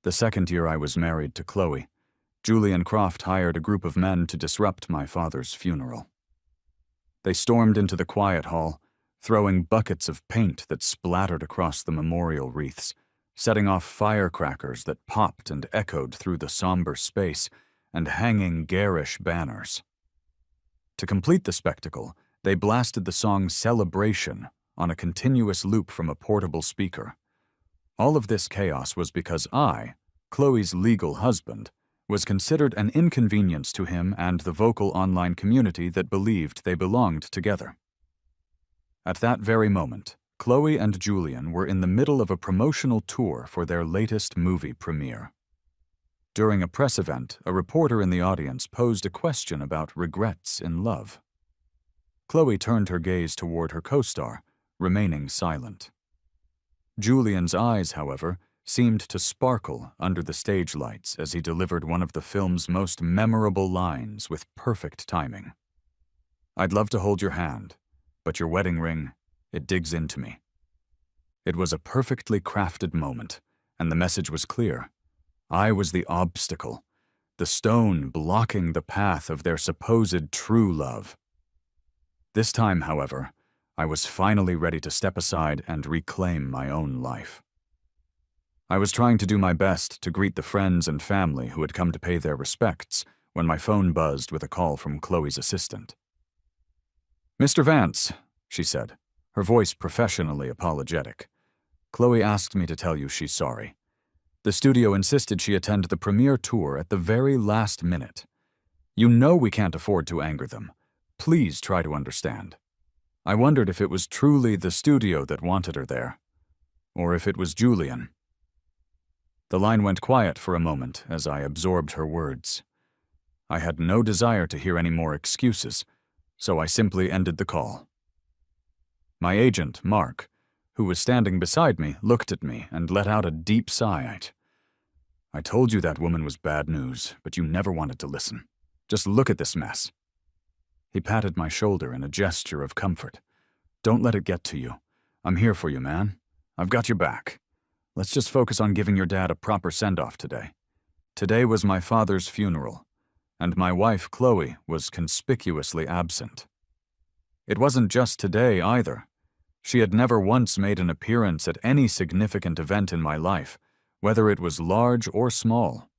The second year I was married to Chloe, Julian Croft hired a group of men to disrupt my father's funeral. They stormed into the quiet hall, throwing buckets of paint that splattered across the memorial wreaths, setting off firecrackers that popped and echoed through the somber space, and hanging garish banners. To complete the spectacle, they blasted the song Celebration on a continuous loop from a portable speaker. All of this chaos was because I, Chloe's legal husband, was considered an inconvenience to him and the vocal online community that believed they belonged together. At that very moment, Chloe and Julian were in the middle of a promotional tour for their latest movie premiere. During a press event, a reporter in the audience posed a question about regrets in love. Chloe turned her gaze toward her co-star, remaining silent. Julian's eyes, however, seemed to sparkle under the stage lights as he delivered one of the film's most memorable lines with perfect timing. "I'd love to hold your hand, but your wedding ring, it digs into me." It was a perfectly crafted moment, and the message was clear. I was the obstacle, the stone blocking the path of their supposed true love. This time, however, I was finally ready to step aside and reclaim my own life. I was trying to do my best to greet the friends and family who had come to pay their respects when my phone buzzed with a call from Chloe's assistant. "Mr. Vance," she said, her voice professionally apologetic. "Chloe asked me to tell you she's sorry. The studio insisted she attend the premiere tour at the very last minute. You know we can't afford to anger them. Please try to understand. I wondered if it was truly the studio that wanted her there, or if it was Julian." The line went quiet for a moment as I absorbed her words. I had no desire to hear any more excuses, so I simply ended the call. My agent, Mark, who was standing beside me, looked at me and let out a deep sigh. "I told you that woman was bad news, but you never wanted to listen. Just look at this mess." He patted my shoulder in a gesture of comfort. "Don't let it get to you. I'm here for you, man. I've got your back. Let's just focus on giving your dad a proper send-off today. Today was my father's funeral, and my wife, Chloe, was conspicuously absent. It wasn't just today, either. She had never once made an appearance at any significant event in my life, whether it was large or small.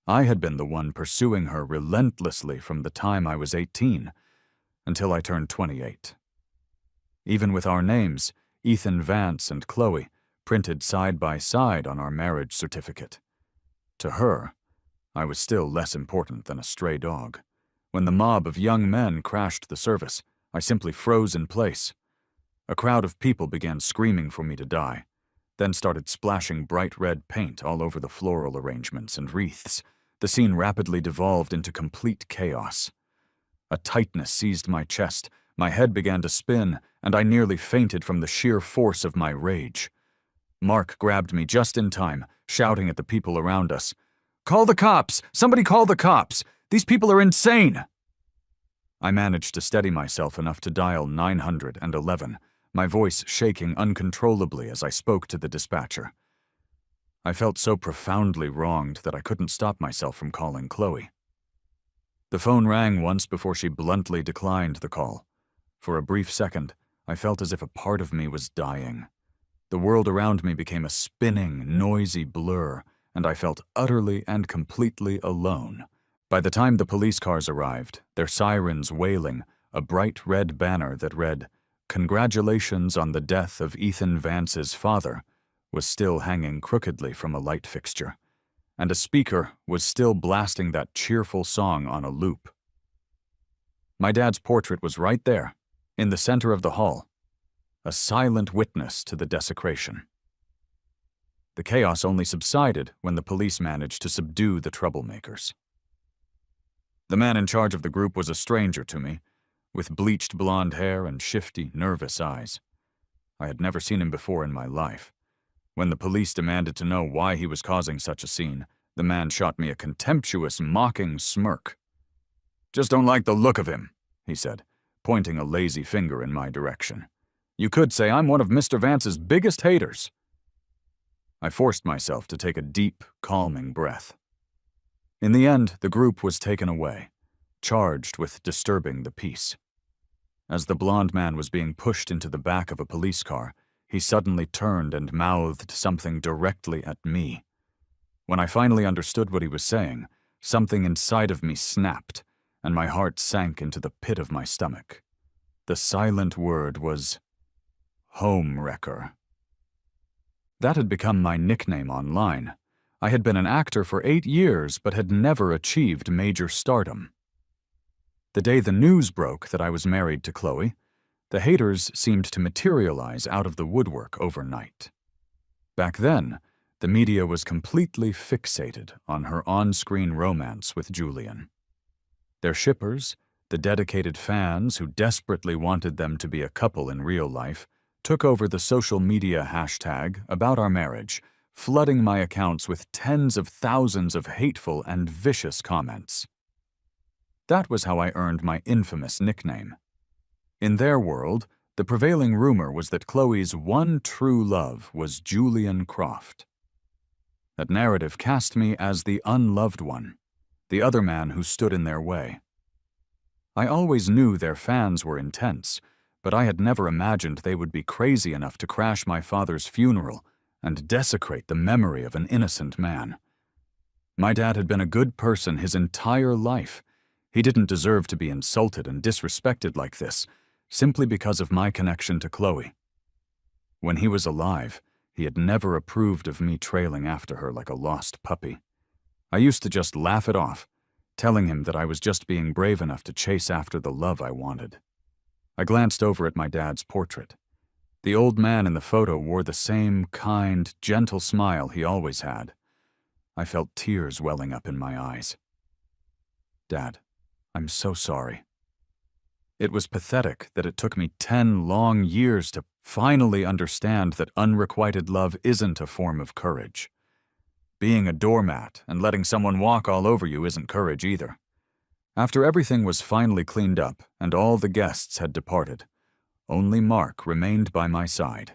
I had been the one pursuing her relentlessly from the time I was 18, until I turned 28. Even with our names, Ethan Vance and Chloe, printed side by side on our marriage certificate. To her, I was still less important than a stray dog. When the mob of young men crashed the service, I simply froze in place. A crowd of people began screaming for me to die, then started splashing bright red paint all over the floral arrangements and wreaths. The scene rapidly devolved into complete chaos. A tightness seized my chest, my head began to spin, and I nearly fainted from the sheer force of my rage. Mark grabbed me just in time, shouting at the people around us, "Call the cops! Somebody call the cops! These people are insane!" I managed to steady myself enough to dial 911, my voice shaking uncontrollably as I spoke to the dispatcher. I felt so profoundly wronged that I couldn't stop myself from calling Chloe. The phone rang once before she bluntly declined the call. For a brief second, I felt as if a part of me was dying. The world around me became a spinning, noisy blur, and I felt utterly and completely alone. By the time the police cars arrived, their sirens wailing, a bright red banner that read, "Congratulations on the death of Ethan Vance's father," was still hanging crookedly from a light fixture, and a speaker was still blasting that cheerful song on a loop. My dad's portrait was right there, in the center of the hall, a silent witness to the desecration. The chaos only subsided when the police managed to subdue the troublemakers. The man in charge of the group was a stranger to me, with bleached blonde hair and shifty, nervous eyes. I had never seen him before in my life. When the police demanded to know why he was causing such a scene, the man shot me a contemptuous, mocking smirk. "Just don't like the look of him," he said, pointing a lazy finger in my direction. "You could say I'm one of Mr. Vance's biggest haters." I forced myself to take a deep, calming breath. In the end, the group was taken away, charged with disturbing the peace. As the blond man was being pushed into the back of a police car, he suddenly turned and mouthed something directly at me. When I finally understood what he was saying, something inside of me snapped, and my heart sank into the pit of my stomach. The silent word was home wrecker. That had become my nickname online. I had been an actor for 8 years, but had never achieved major stardom. The day the news broke that I was married to Chloe, the haters seemed to materialize out of the woodwork overnight. Back then, the media was completely fixated on her on-screen romance with Julian. Their shippers, the dedicated fans who desperately wanted them to be a couple in real life, took over the social media hashtag about our marriage, flooding my accounts with tens of thousands of hateful and vicious comments. That was how I earned my infamous nickname. In their world, the prevailing rumor was that Chloe's one true love was Julian Croft. That narrative cast me as the unloved one, the other man who stood in their way. I always knew their fans were intense, but I had never imagined they would be crazy enough to crash my father's funeral and desecrate the memory of an innocent man. My dad had been a good person his entire life. He didn't deserve to be insulted and disrespected like this, simply because of my connection to Chloe. When he was alive, he had never approved of me trailing after her like a lost puppy. I used to just laugh it off, telling him that I was just being brave enough to chase after the love I wanted. I glanced over at my dad's portrait. The old man in the photo wore the same kind, gentle smile he always had. I felt tears welling up in my eyes. Dad, I'm so sorry. It was pathetic that it took me 10 long years to finally understand that unrequited love isn't a form of courage. Being a doormat and letting someone walk all over you isn't courage either. After everything was finally cleaned up and all the guests had departed, only Mark remained by my side.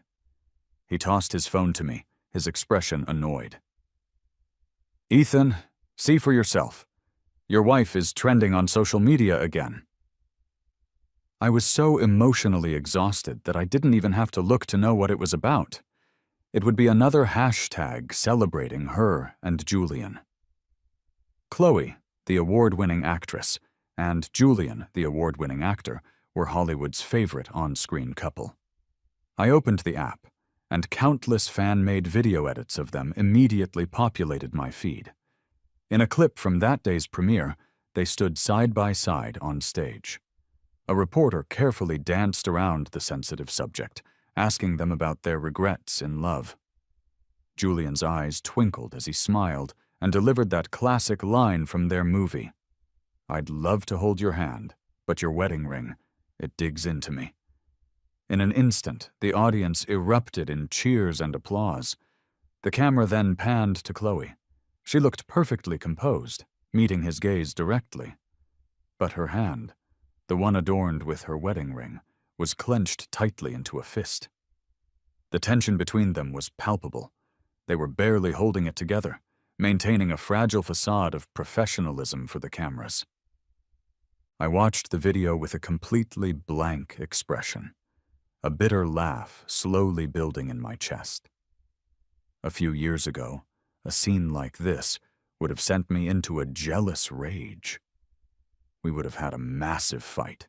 He tossed his phone to me, his expression annoyed. Ethan, see for yourself. Your wife is trending on social media again. I was so emotionally exhausted that I didn't even have to look to know what it was about. It would be another hashtag celebrating her and Julian. Chloe, the award-winning actress, and Julian, the award-winning actor, were Hollywood's favorite on-screen couple. I opened the app, and countless fan-made video edits of them immediately populated my feed. In a clip from that day's premiere, they stood side by side on stage. A reporter carefully danced around the sensitive subject, asking them about their regrets in love. Julian's eyes twinkled as he smiled and delivered that classic line from their movie. I'd love to hold your hand, but your wedding ring, it digs into me. In an instant, the audience erupted in cheers and applause. The camera then panned to Chloe. She looked perfectly composed, meeting his gaze directly. But her hand, the one adorned with her wedding ring, was clenched tightly into a fist. The tension between them was palpable. They were barely holding it together, maintaining a fragile facade of professionalism for the cameras. I watched the video with a completely blank expression, a bitter laugh slowly building in my chest. A few years ago, a scene like this would have sent me into a jealous rage. We would have had a massive fight,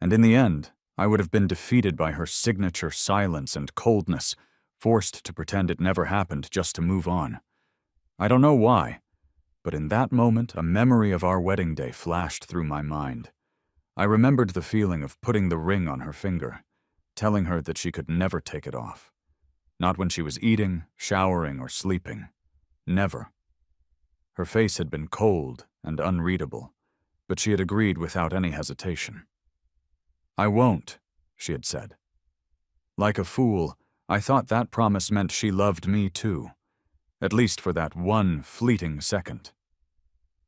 and in the end, I would have been defeated by her signature silence and coldness, forced to pretend it never happened just to move on. I don't know why, but in that moment, a memory of our wedding day flashed through my mind. I remembered the feeling of putting the ring on her finger, telling her that she could never take it off. Not when she was eating, showering, or sleeping. Never. Her face had been cold and unreadable, but she had agreed without any hesitation. I won't, she had said. Like a fool, I thought that promise meant she loved me too, at least for that one fleeting second.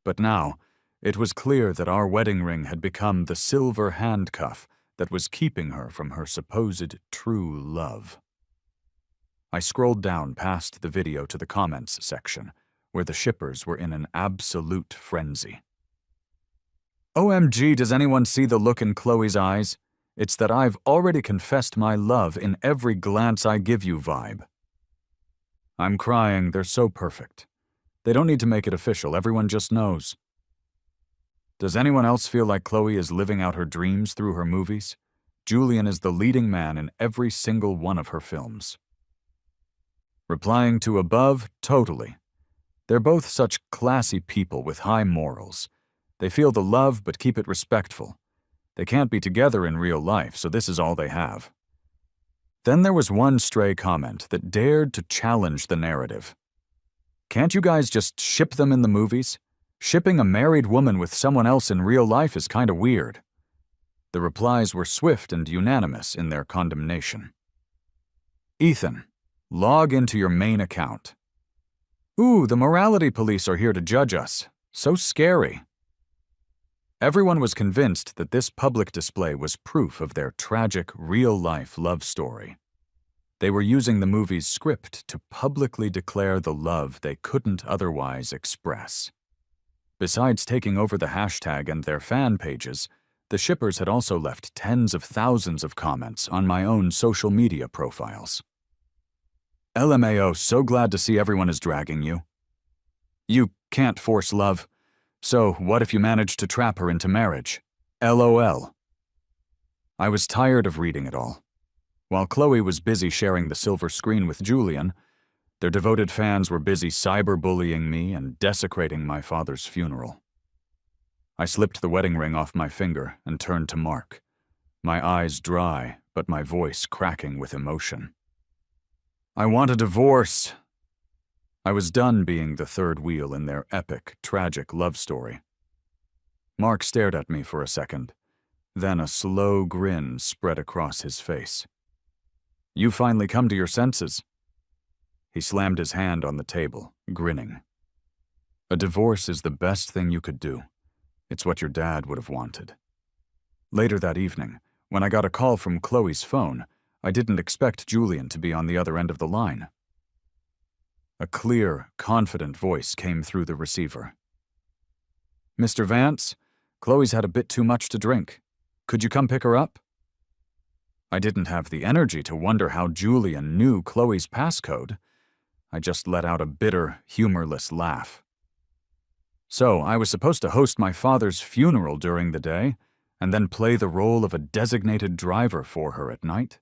But now, it was clear that our wedding ring had become the silver handcuff that was keeping her from her supposed true love. I scrolled down past the video to the comments section, where the shippers were in an absolute frenzy. OMG, does anyone see the look in Chloe's eyes? It's that I've already confessed my love in every glance I give you vibe. I'm crying, they're so perfect. They don't need to make it official, everyone just knows. Does anyone else feel like Chloe is living out her dreams through her movies? Julian is the leading man in every single one of her films. Replying to above, totally. They're both such classy people with high morals. They feel the love but keep it respectful. They can't be together in real life, so this is all they have. Then there was one stray comment that dared to challenge the narrative. Can't you guys just ship them in the movies? Shipping a married woman with someone else in real life is kinda weird. The replies were swift and unanimous in their condemnation. Ethan, log into your main account. Ooh, the morality police are here to judge us. So scary. Everyone was convinced that this public display was proof of their tragic, real-life love story. They were using the movie's script to publicly declare the love they couldn't otherwise express. Besides taking over the hashtag and their fan pages, the shippers had also left tens of thousands of comments on my own social media profiles. LMAO, so glad to see everyone is dragging you. You can't force love. So what if you managed to trap her into marriage? LOL. I was tired of reading it all. While Chloe was busy sharing the silver screen with Julian, their devoted fans were busy cyberbullying me and desecrating my father's funeral. I slipped the wedding ring off my finger and turned to Mark, my eyes dry but my voice cracking with emotion. I want a divorce. I was done being the third wheel in their epic, tragic love story. Mark stared at me for a second, then a slow grin spread across his face. You finally come to your senses. He slammed his hand on the table, grinning. A divorce is the best thing you could do. It's what your dad would have wanted. Later that evening, when I got a call from Chloe's phone, I didn't expect Julian to be on the other end of the line. A clear, confident voice came through the receiver. Mr. Vance, Chloe's had a bit too much to drink. Could you come pick her up? I didn't have the energy to wonder how Julian knew Chloe's passcode. I just let out a bitter, humorless laugh. So, I was supposed to host my father's funeral during the day, and then play the role of a designated driver for her at night?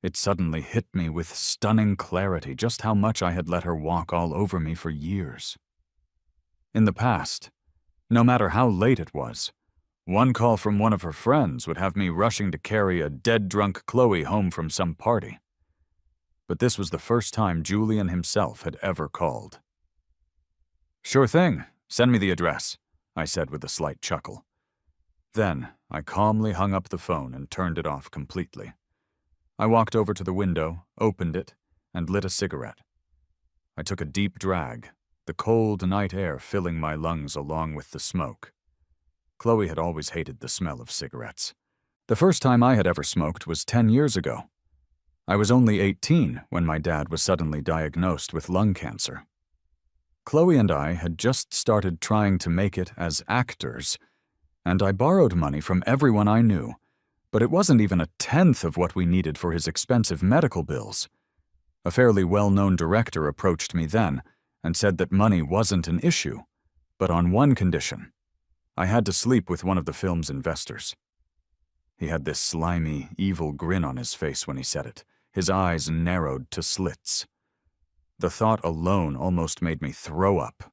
It suddenly hit me with stunning clarity just how much I had let her walk all over me for years. In the past, no matter how late it was, one call from one of her friends would have me rushing to carry a dead-drunk Chloe home from some party. But this was the first time Julian himself had ever called. Sure thing, send me the address, I said with a slight chuckle. Then, I calmly hung up the phone and turned it off completely. I walked over to the window, opened it, and lit a cigarette. I took a deep drag, the cold night air filling my lungs along with the smoke. Chloe had always hated the smell of cigarettes. The first time I had ever smoked was 10 years ago. I was only 18 when my dad was suddenly diagnosed with lung cancer. Chloe and I had just started trying to make it as actors, and I borrowed money from everyone I knew, but it wasn't even a tenth of what we needed for his expensive medical bills. A fairly well-known director approached me then and said that money wasn't an issue, but on one condition. I had to sleep with one of the film's investors. He had this slimy, evil grin on his face when he said it, his eyes narrowed to slits. The thought alone almost made me throw up.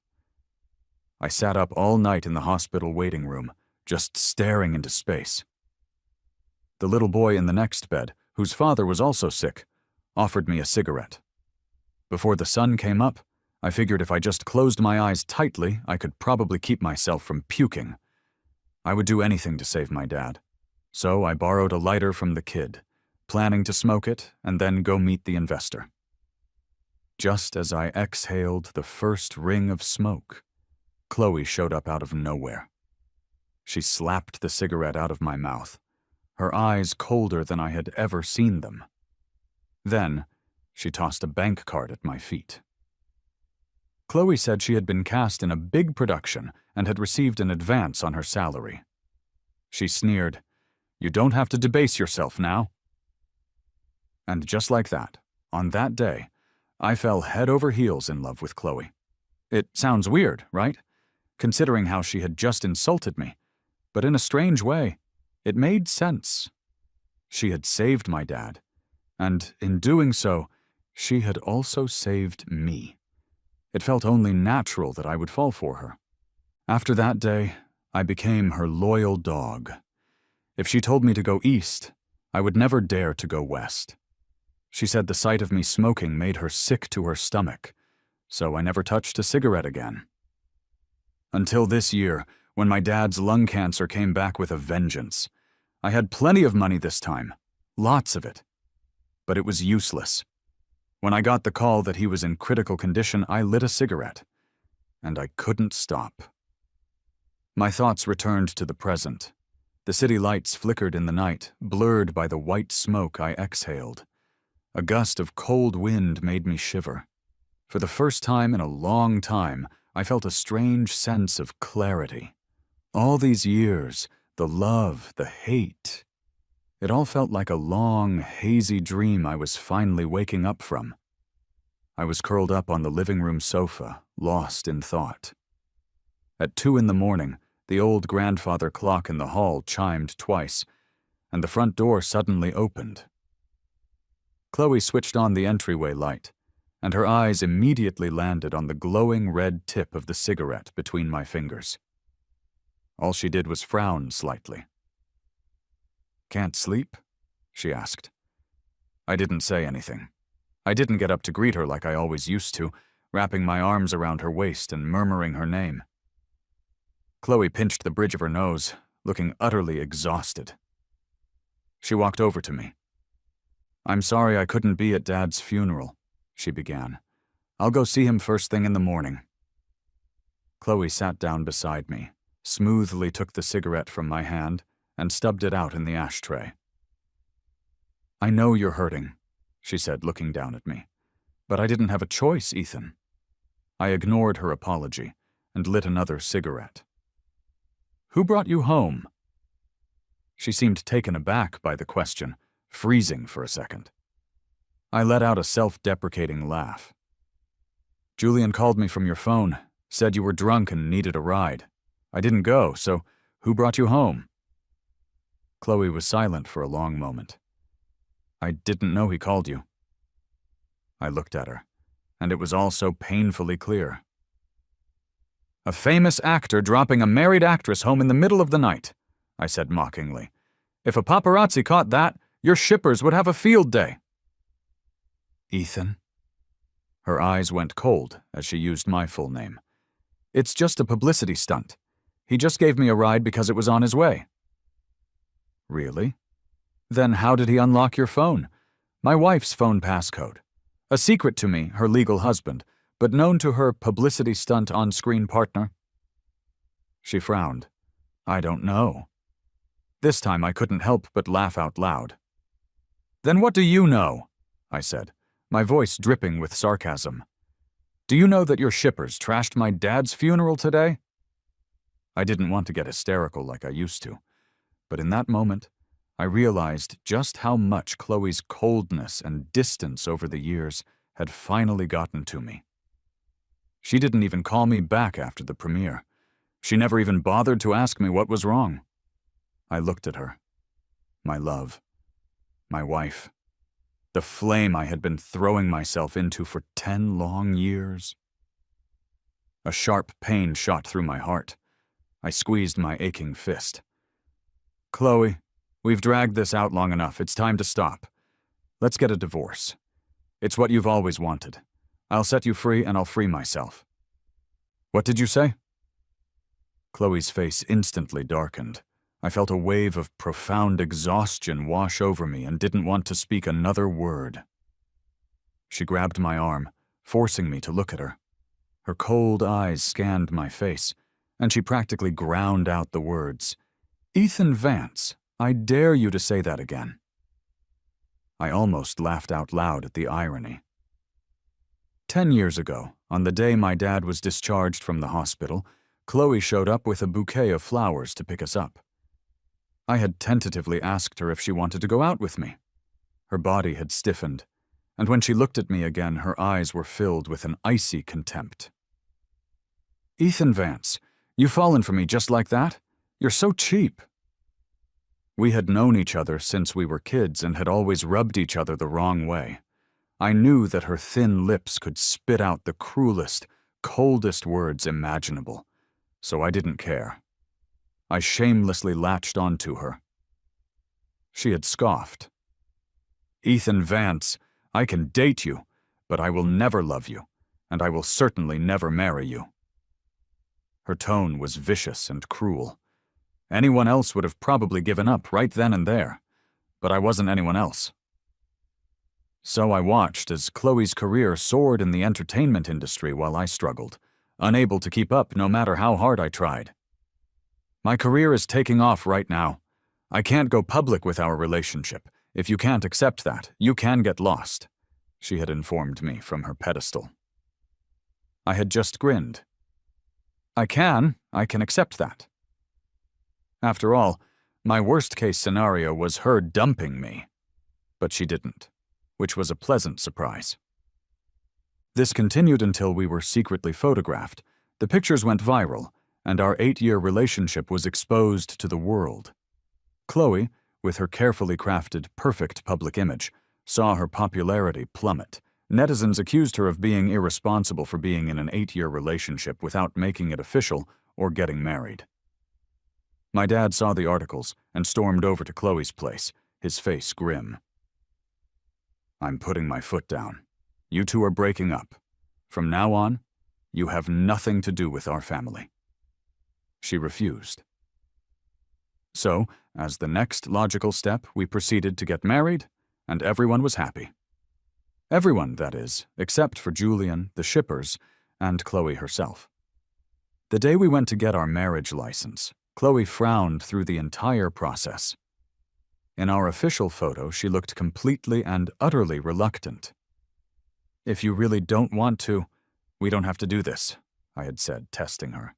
I sat up all night in the hospital waiting room, just staring into space. The little boy in the next bed, whose father was also sick, offered me a cigarette. Before the sun came up, I figured if I just closed my eyes tightly, I could probably keep myself from puking. I would do anything to save my dad. So I borrowed a lighter from the kid, planning to smoke it and then go meet the investor. Just as I exhaled the first ring of smoke, Chloe showed up out of nowhere. She slapped the cigarette out of my mouth, her eyes colder than I had ever seen them. Then, She tossed a bank card at my feet. Chloe said she had been cast in a big production and had received an advance on her salary. She sneered, "You don't have to debase yourself now." And just like that, on that day, I fell head over heels in love with Chloe. It sounds weird, right? Considering how she had just insulted me. But in a strange way, it made sense. She had saved my dad, and in doing so, she had also saved me. It felt only natural that I would fall for her. After that day, I became her loyal dog. If she told me to go east, I would never dare to go west. She said the sight of me smoking made her sick to her stomach, so I never touched a cigarette again. Until this year, when my dad's lung cancer came back with a vengeance. I had plenty of money this time, lots of it. But it was useless. When I got the call that he was in critical condition, I lit a cigarette, and I couldn't stop. My thoughts returned to the present. The city lights flickered in the night, blurred by the white smoke I exhaled. A gust of cold wind made me shiver. For the first time in a long time, I felt a strange sense of clarity. All these years, the love, the hate, it all felt like a long, hazy dream I was finally waking up from. I was curled up on the living room sofa, lost in thought. At 2 a.m, the old grandfather clock in the hall chimed twice, and the front door suddenly opened. Chloe switched on the entryway light, and her eyes immediately landed on the glowing red tip of the cigarette between my fingers. All she did was frown slightly. "Can't sleep?" she asked. I didn't say anything. I didn't get up to greet her like I always used to, wrapping my arms around her waist and murmuring her name. Chloe pinched the bridge of her nose, looking utterly exhausted. She walked over to me. "I'm sorry I couldn't be at Dad's funeral," she began. "I'll go see him first thing in the morning." Chloe sat down beside me, smoothly took the cigarette from my hand, and stubbed it out in the ashtray. "I know you're hurting," she said, looking down at me. "But I didn't have a choice, Ethan." I ignored her apology and lit another cigarette. "Who brought you home?" She seemed taken aback by the question, freezing for a second. I let out a self-deprecating laugh. "Julian called me from your phone, said you were drunk and needed a ride. I didn't go, so who brought you home?" Chloe was silent for a long moment. "I didn't know he called you." I looked at her, and it was all so painfully clear. "A famous actor dropping a married actress home in the middle of the night," I said mockingly. "If a paparazzi caught that, your shippers would have a field day." "Ethan?" Her eyes went cold as she used my full name. "It's just a publicity stunt. He just gave me a ride because it was on his way." "Really? Then how did he unlock your phone? My wife's phone passcode. A secret to me, her legal husband, but known to her publicity stunt on-screen partner." She frowned. "I don't know." This time I couldn't help but laugh out loud. "Then what do you know?" I said, my voice dripping with sarcasm. "Do you know that your shippers trashed my dad's funeral today?" I didn't want to get hysterical like I used to, but in that moment, I realized just how much Chloe's coldness and distance over the years had finally gotten to me. She didn't even call me back after the premiere. She never even bothered to ask me what was wrong. I looked at her. My love. My wife. The flame I had been throwing myself into for 10 long years. A sharp pain shot through my heart. I squeezed my aching fist. "Chloe, we've dragged this out long enough. It's time to stop. Let's get a divorce. It's what you've always wanted. I'll set you free and I'll free myself." "What did you say?" Chloe's face instantly darkened. I felt a wave of profound exhaustion wash over me and didn't want to speak another word. She grabbed my arm, forcing me to look at her. Her cold eyes scanned my face, and she practically ground out the words, "Ethan Vance, I dare you to say that again." I almost laughed out loud at the irony. 10 years ago, on the day my dad was discharged from the hospital, Chloe showed up with a bouquet of flowers to pick us up. I had tentatively asked her if she wanted to go out with me. Her body had stiffened, and when she looked at me again, her eyes were filled with an icy contempt. "Ethan Vance, you've fallen for me just like that? You're so cheap." We had known each other since we were kids and had always rubbed each other the wrong way. I knew that her thin lips could spit out the cruelest, coldest words imaginable, so I didn't care. I shamelessly latched onto her. She had scoffed. "Ethan Vance, I can date you, but I will never love you, and I will certainly never marry you." Her tone was vicious and cruel. Anyone else would have probably given up right then and there, but I wasn't anyone else. So I watched as Chloe's career soared in the entertainment industry while I struggled, unable to keep up no matter how hard I tried. "My career is taking off right now. I can't go public with our relationship. If you can't accept that, you can get lost," she had informed me from her pedestal. I had just grinned. I can accept that. After all, my worst-case scenario was her dumping me. But she didn't, which was a pleasant surprise. This continued until we were secretly photographed. The pictures went viral, and our 8-year relationship was exposed to the world. Chloe, with her carefully crafted, perfect public image, saw her popularity plummet. Netizens accused her of being irresponsible for being in an 8-year relationship without making it official or getting married. My dad saw the articles and stormed over to Chloe's place, his face grim. "I'm putting my foot down. You two are breaking up. From now on, you have nothing to do with our family." She refused. So, as the next logical step, we proceeded to get married, and everyone was happy. Everyone, that is, except for Julian, the shippers, and Chloe herself. The day we went to get our marriage license, Chloe frowned through the entire process. In our official photo, she looked completely and utterly reluctant. "If you really don't want to, we don't have to do this," I had said, testing her.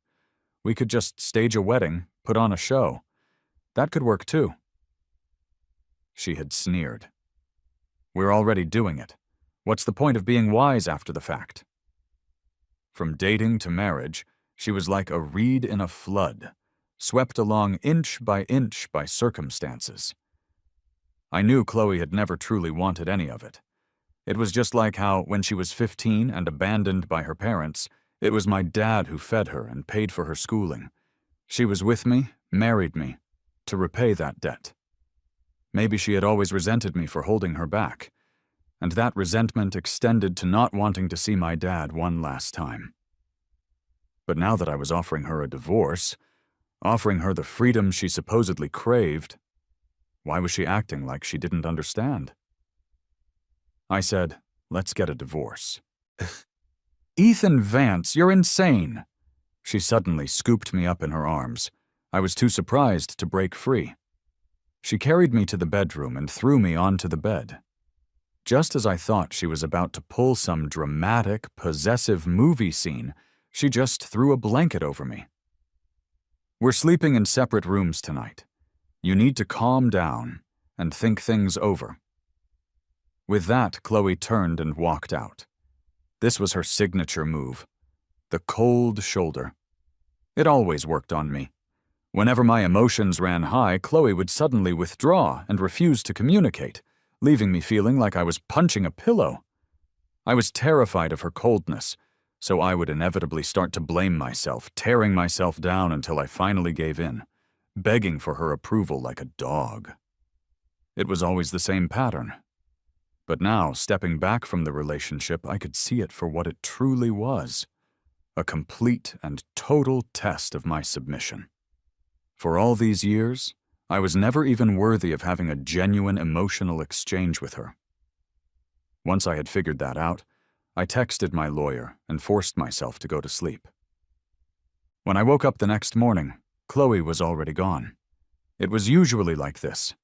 "We could just stage a wedding, put on a show. That could work too." She had sneered. "We're already doing it. What's the point of being wise after the fact?" From dating to marriage, she was like a reed in a flood, swept along inch by circumstances. I knew Chloe had never truly wanted any of it. It was just like how, when she was 15 and abandoned by her parents, it was my dad who fed her and paid for her schooling. She was with me, married me, to repay that debt. Maybe she had always resented me for holding her back, and that resentment extended to not wanting to see my dad one last time. But now that I was offering her a divorce, offering her the freedom she supposedly craved, why was she acting like she didn't understand? I said, "Let's get a divorce." "Ethan Vance, you're insane." She suddenly scooped me up in her arms. I was too surprised to break free. She carried me to the bedroom and threw me onto the bed. Just as I thought she was about to pull some dramatic, possessive movie scene, she just threw a blanket over me. "We're sleeping in separate rooms tonight. You need to calm down and think things over." With that, Chloe turned and walked out. This was her signature move, the cold shoulder. It always worked on me. Whenever my emotions ran high, Chloe would suddenly withdraw and refuse to communicate, leaving me feeling like I was punching a pillow. I was terrified of her coldness, so I would inevitably start to blame myself, tearing myself down until I finally gave in, begging for her approval like a dog. It was always the same pattern. But now, stepping back from the relationship, I could see it for what it truly was, a complete and total test of my submission. For all these years, I was never even worthy of having a genuine emotional exchange with her. Once I had figured that out, I texted my lawyer and forced myself to go to sleep. When I woke up the next morning, Chloe was already gone. It was usually like this.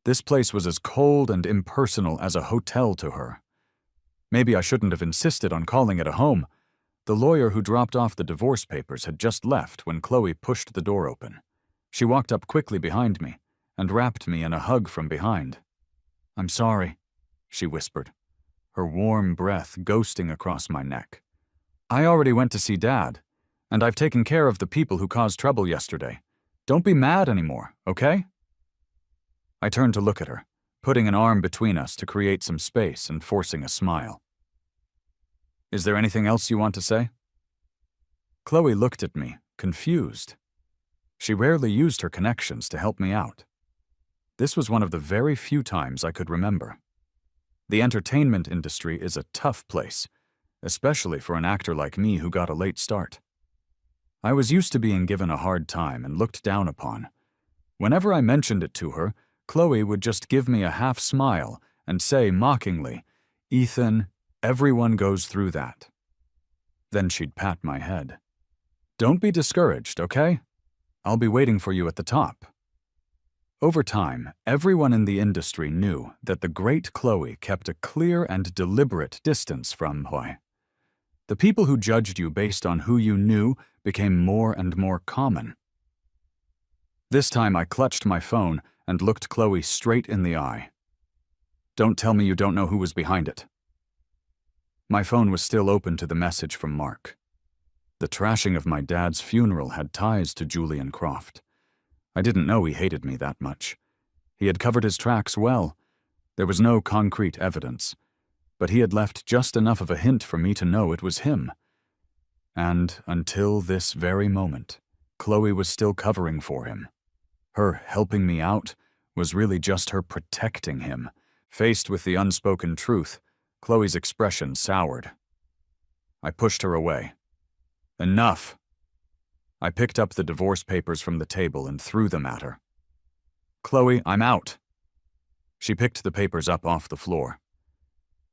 This place was as cold and impersonal as a hotel to her. Maybe I shouldn't have insisted on calling it a home. The lawyer who dropped off the divorce papers had just left when Chloe pushed the door open. She walked up quickly behind me and wrapped me in a hug from behind. "I'm sorry," she whispered, her warm breath ghosting across my neck. "I already went to see Dad, and I've taken care of the people who caused trouble yesterday. Don't be mad anymore, okay?" I turned to look at her, putting an arm between us to create some space and forcing a smile. "Is there anything else you want to say?" Chloe looked at me, confused. She rarely used her connections to help me out. This was one of the very few times I could remember. The entertainment industry is a tough place, especially for an actor like me who got a late start. I was used to being given a hard time and looked down upon. Whenever I mentioned it to her, Chloe would just give me a half smile and say mockingly, "Ethan, everyone goes through that." Then she'd pat my head. "Don't be discouraged, okay? I'll be waiting for you at the top." Over time, everyone in the industry knew that the great Chloe kept a clear and deliberate distance from Hoy. The people who judged you based on who you knew became more and more common. This time I clutched my phone and looked Chloe straight in the eye. "Don't tell me you don't know who was behind it." My phone was still open to the message from Mark. The trashing of my dad's funeral had ties to Julian Croft. I didn't know he hated me that much. He had covered his tracks well. There was no concrete evidence, but he had left just enough of a hint for me to know it was him. And until this very moment, Chloe was still covering for him. Her helping me out was really just her protecting him. Faced with the unspoken truth, Chloe's expression soured. I pushed her away. "Enough!" I picked up the divorce papers from the table and threw them at her. "Chloe, I'm out." She picked the papers up off the floor.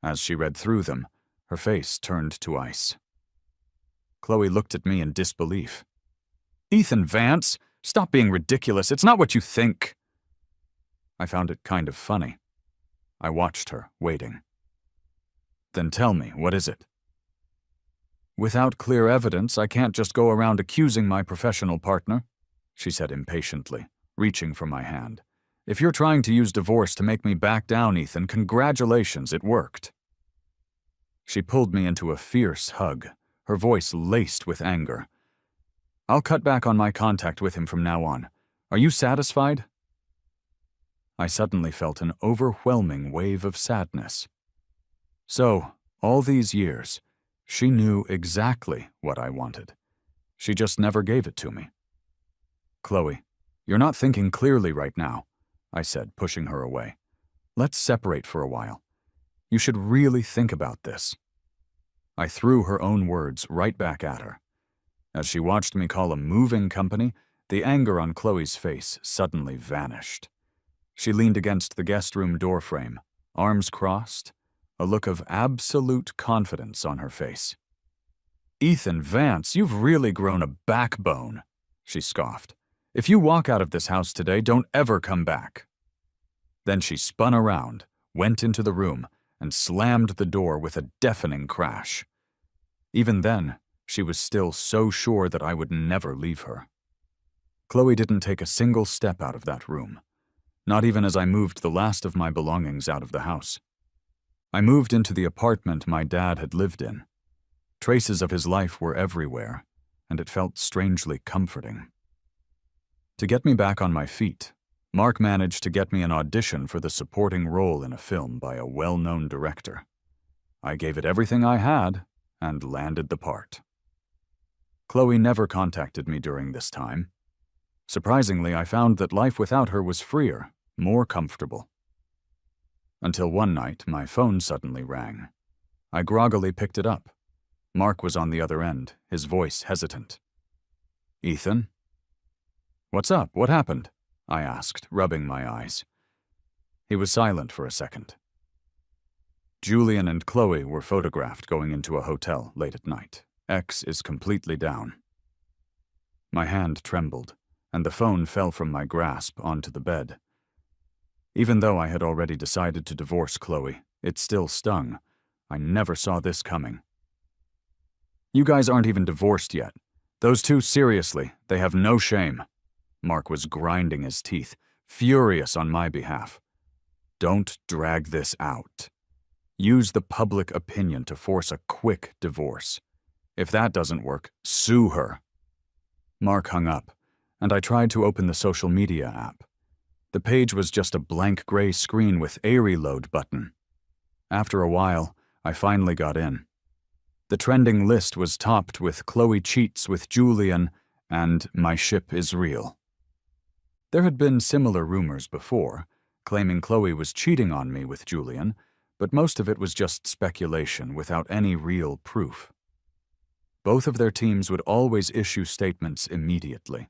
As she read through them, her face turned to ice. Chloe looked at me in disbelief. "Ethan Vance, stop being ridiculous. It's not what you think." I found it kind of funny. I watched her, waiting. "Then tell me, what is it?" "Without clear evidence, I can't just go around accusing my professional partner," she said impatiently, reaching for my hand. "If you're trying to use divorce to make me back down, Ethan, congratulations, it worked." She pulled me into a fierce hug, her voice laced with anger. "I'll cut back on my contact with him from now on. Are you satisfied?" I suddenly felt an overwhelming wave of sadness. So, all these years, she knew exactly what I wanted. She just never gave it to me. "Chloe, you're not thinking clearly right now," I said, pushing her away. "Let's separate for a while. You should really think about this." I threw her own words right back at her. As she watched me call a moving company, the anger on Chloe's face suddenly vanished. She leaned against the guest room doorframe, arms crossed, a look of absolute confidence on her face. "Ethan Vance, you've really grown a backbone," she scoffed. "If you walk out of this house today, don't ever come back." Then she spun around, went into the room, and slammed the door with a deafening crash. Even then, she was still so sure that I would never leave her. Chloe didn't take a single step out of that room, not even as I moved the last of my belongings out of the house. I moved into the apartment my dad had lived in. Traces of his life were everywhere, and it felt strangely comforting. To get me back on my feet, Mark managed to get me an audition for the supporting role in a film by a well-known director. I gave it everything I had and landed the part. Chloe never contacted me during this time. Surprisingly, I found that life without her was freer, more comfortable. Until one night, my phone suddenly rang. I groggily picked it up. Mark was on the other end, his voice hesitant. "Ethan?" "What's up? What happened?" I asked, rubbing my eyes. He was silent for a second. "Julian and Chloe were photographed going into a hotel late at night. X is completely down." My hand trembled, and the phone fell from my grasp onto the bed. Even though I had already decided to divorce Chloe, it still stung. I never saw this coming. "You guys aren't even divorced yet. Those two, seriously, they have no shame." Mark was grinding his teeth, furious on my behalf. "Don't drag this out. Use the public opinion to force a quick divorce. If that doesn't work, sue her." Mark hung up, and I tried to open the social media app. The page was just a blank gray screen with a reload button. After a while, I finally got in. The trending list was topped with "Chloe cheats with Julian" and "My ship is real." There had been similar rumors before, claiming Chloe was cheating on me with Julian, but most of it was just speculation without any real proof. Both of their teams would always issue statements immediately,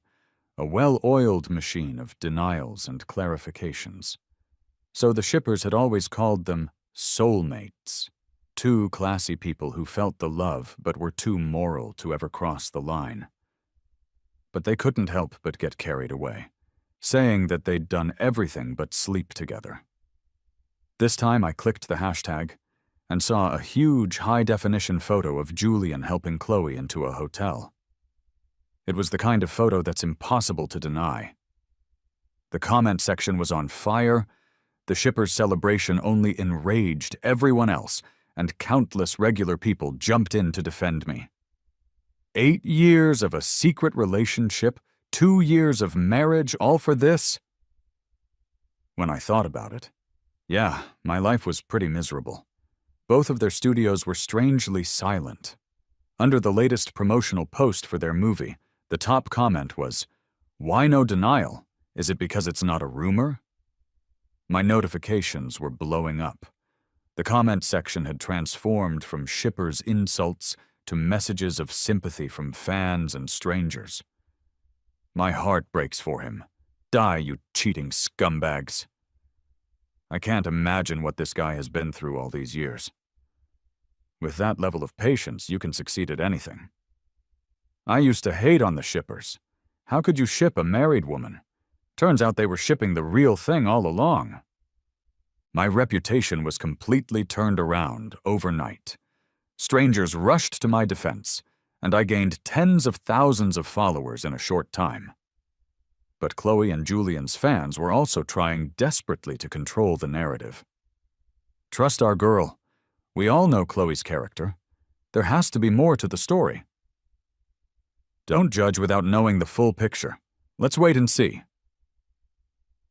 a well-oiled machine of denials and clarifications. So the shippers had always called them soulmates, two classy people who felt the love but were too moral to ever cross the line. But they couldn't help but get carried away, saying that they'd done everything but sleep together. This time I clicked the hashtag and saw a huge high-definition photo of Julian helping Chloe into a hotel. It was the kind of photo that's impossible to deny. The comment section was on fire, the shippers' celebration only enraged everyone else, and countless regular people jumped in to defend me. 8 years of a secret relationship, 2 years of marriage, all for this? When I thought about it, yeah, my life was pretty miserable. Both of their studios were strangely silent. Under the latest promotional post for their movie, the top comment was, "Why no denial? Is it because it's not a rumor?" My notifications were blowing up. The comment section had transformed from shippers' insults to messages of sympathy from fans and strangers. "My heart breaks for him. Die, you cheating scumbags." I can't imagine what this guy has been through all these years. With that level of patience, you can succeed at anything. I used to hate on the shippers. How could you ship a married woman? Turns out they were shipping the real thing all along. My reputation was completely turned around overnight. Strangers rushed to my defense, and I gained tens of thousands of followers in a short time. But Chloe and Julian's fans were also trying desperately to control the narrative. "Trust our girl. We all know Chloe's character. There has to be more to the story." Don't judge without knowing the full picture. Let's wait and see.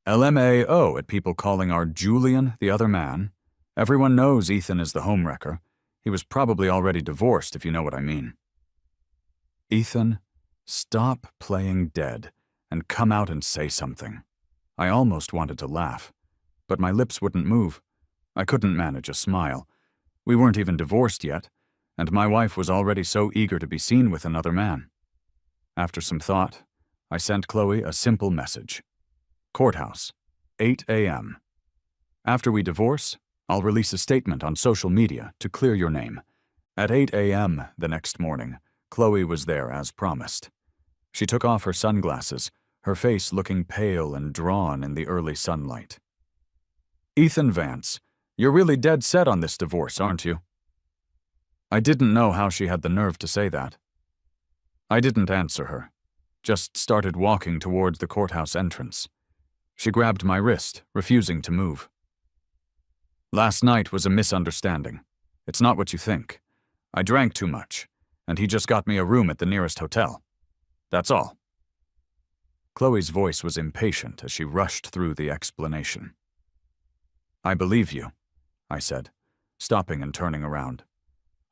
LMAO at people calling our Julian the other man. Everyone knows Ethan is the homewrecker. He was probably already divorced, if you know what I mean. Ethan, stop playing dead and come out and say something. I almost wanted to laugh, but my lips wouldn't move. I couldn't manage a smile. We weren't even divorced yet, and my wife was already so eager to be seen with another man. After some thought, I sent Chloe a simple message. Courthouse, 8 a.m. After we divorce, I'll release a statement on social media to clear your name. At 8 a.m. the next morning, Chloe was there as promised. She took off her sunglasses, her face looking pale and drawn in the early sunlight. "Ethan Vance, you're really dead set on this divorce, aren't you?" I didn't know how she had the nerve to say that. I didn't answer her, just started walking towards the courthouse entrance. She grabbed my wrist, refusing to move. "Last night was a misunderstanding. It's not what you think. I drank too much, and he just got me a room at the nearest hotel. That's all." Chloe's voice was impatient as she rushed through the explanation. "I believe you," I said, stopping and turning around.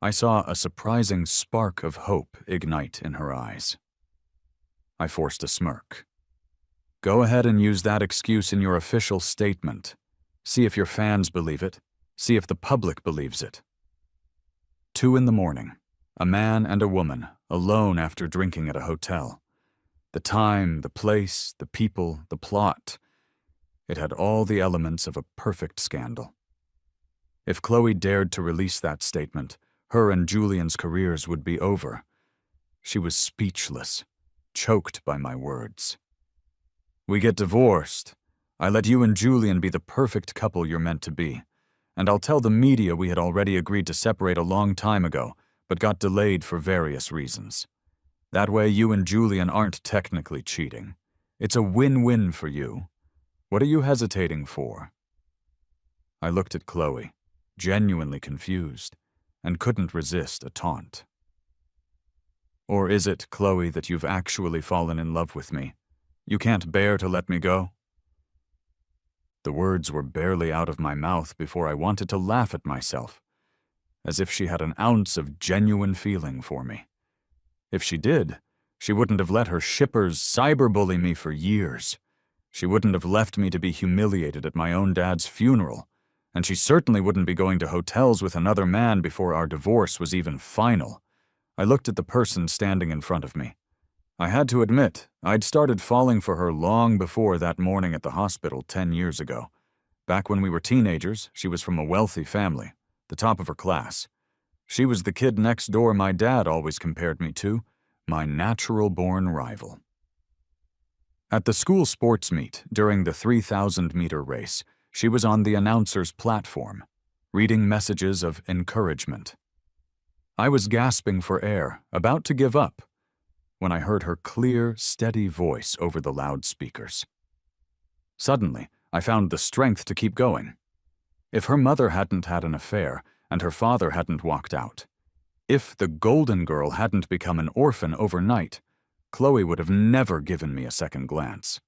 I saw a surprising spark of hope ignite in her eyes. I forced a smirk. "Go ahead and use that excuse in your official statement. See if your fans believe it. See if the public believes it." 2 a.m, a man and a woman, alone after drinking at a hotel. The time, the place, the people, the plot. It had all the elements of a perfect scandal. If Chloe dared to release that statement, her and Julian's careers would be over. She was speechless, choked by my words. "We get divorced. I let you and Julian be the perfect couple you're meant to be. And I'll tell the media we had already agreed to separate a long time ago, but got delayed for various reasons. That way you and Julian aren't technically cheating. It's a win-win for you. What are you hesitating for?" I looked at Chloe, genuinely confused, and couldn't resist a taunt. "Or is it, Chloe, that you've actually fallen in love with me? You can't bear to let me go?" The words were barely out of my mouth before I wanted to laugh at myself, as if she had an ounce of genuine feeling for me. If she did, she wouldn't have let her shippers cyberbully me for years. She wouldn't have left me to be humiliated at my own dad's funeral, and she certainly wouldn't be going to hotels with another man before our divorce was even final. I looked at the person standing in front of me. I had to admit, I'd started falling for her long before that morning at the hospital 10 years ago. Back when we were teenagers, she was from a wealthy family, the top of her class. She was the kid next door my dad always compared me to, my natural-born rival. At the school sports meet during the 3,000-meter race, she was on the announcer's platform, reading messages of encouragement. I was gasping for air, about to give up, when I heard her clear, steady voice over the loudspeakers. Suddenly, I found the strength to keep going. If her mother hadn't had an affair, and her father hadn't walked out, if the golden girl hadn't become an orphan overnight, Chloe would have never given me a second glance.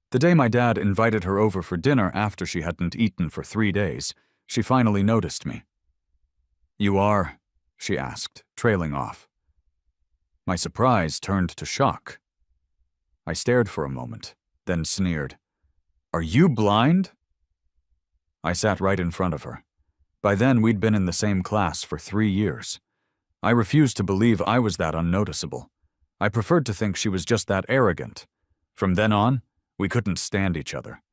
The day my dad invited her over for dinner after she hadn't eaten for 3 days, she finally noticed me. "You are?" she asked, trailing off. My surprise turned to shock. I stared for a moment, then sneered. "Are you blind?" I sat right in front of her. By then, we'd been in the same class for 3 years. I refused to believe I was that unnoticeable. I preferred to think she was just that arrogant. From then on, we couldn't stand each other.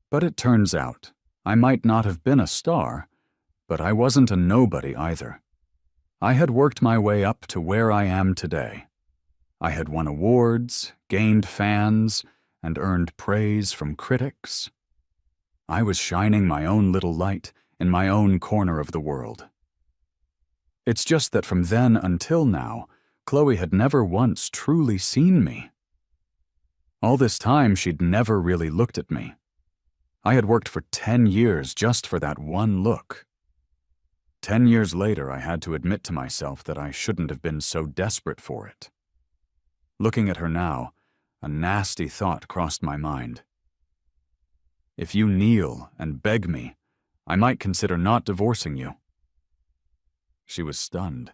But it turns out, I might not have been a star, but I wasn't a nobody either. I had worked my way up to where I am today. I had won awards, gained fans, and earned praise from critics. I was shining my own little light in my own corner of the world. It's just that from then until now, Chloe had never once truly seen me. All this time, she'd never really looked at me. I had worked for 10 years just for that one look. 10 years later, I had to admit to myself that I shouldn't have been so desperate for it. Looking at her now, a nasty thought crossed my mind. If you kneel and beg me, I might consider not divorcing you. She was stunned.